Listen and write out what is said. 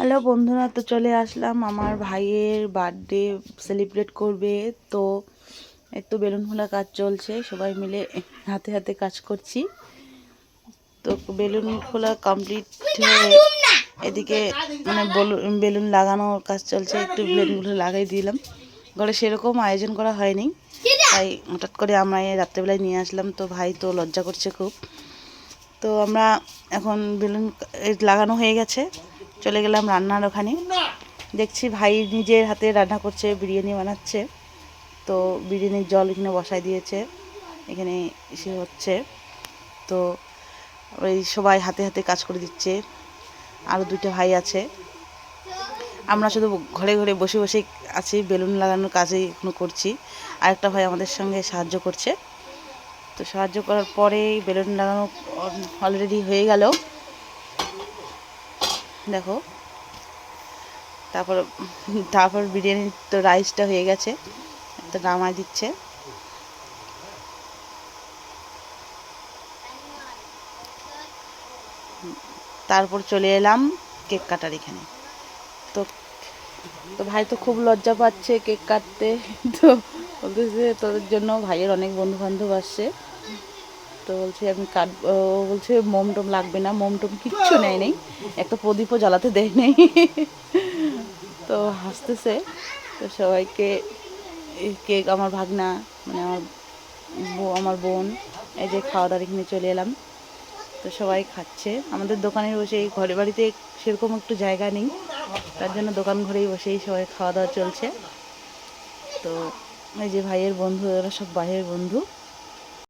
Hello বন্ধুরা, তো চলে আসলাম আমার ভাইয়ের বার্থডে সেলিব্রেট করবে। তো একটু বেলুন ফোলা কাজ চলছে, সবাই মিলে হাতে হাতে কাজ করছি। তো বেলুন খোলা কমপ্লিট হয়ে এদিকে মানে বেলুন লাগানোর কাজ চলছে, একটু বেলুনগুলো লাগাই দিলাম। ঘরে সেরকম আয়োজন করা হয়নি, তাই হঠাৎ করে আমরা রাত্রেবেলায় নিয়ে আসলাম। তো ভাই তো লজ্জা করছে খুব। তো আমরা এখন বেলুন লাগানো হয়ে গেছে, চলে গেলাম রান্নার ওখানে। দেখছি ভাই নিজের হাতে রান্না করছে, বিরিয়ানি বানাচ্ছে। তো বিরিয়ানির জল এখানে বসায় দিয়েছে, এখানে এসে হচ্ছে। তো ওই সবাই হাতে হাতে কাজ করে দিচ্ছে। আরও দুইটা ভাই আছে, আমরা শুধু ঘরে ঘরে বসে বসে আছি, বেলুন লাগানোর কাজেই এখনো করছি। আরেকটা ভাই আমাদের সঙ্গে সাহায্য করছে। তো সাহায্য করার পরেই বেলুন লাগানো অলরেডি হয়ে গেল, দেখো। তারপর তারপর বিরিয়ানির তো রাইসটা হয়ে গেছে, তো নামাই দিচ্ছে। তারপর চলে এলাম কেক কাটার এখানে। তো তো ভাই তো খুব লজ্জা পাচ্ছে কেক কাটতে। তো বলতেছে তোদের জন্য ভাইয়ের অনেক বন্ধু বান্ধব আসছে। তো বলছে আমি কাটবো, ও বলছে মোম টোম লাগবে না, মোম টোম কিচ্ছু নেয় নেই, একটা প্রদীপও জ্বালাতে দেয় নেই। তো হাসতেছে। তো সবাইকে কেক, আমার ভাগনা মানে আমার বোন, এই যে খাওয়া দাওয়ার এখানে চলে এলাম। তো সবাই খাচ্ছে আমাদের দোকানে বসে, ঘরে বাড়িতে সেরকম একটু জায়গা নেই, তার জন্য দোকান ঘরেই বসেই সবাই খাওয়া দাওয়া চলছে। তো এই যে ভাইয়ের বন্ধু, ওরা সব ভাইয়ের বন্ধু।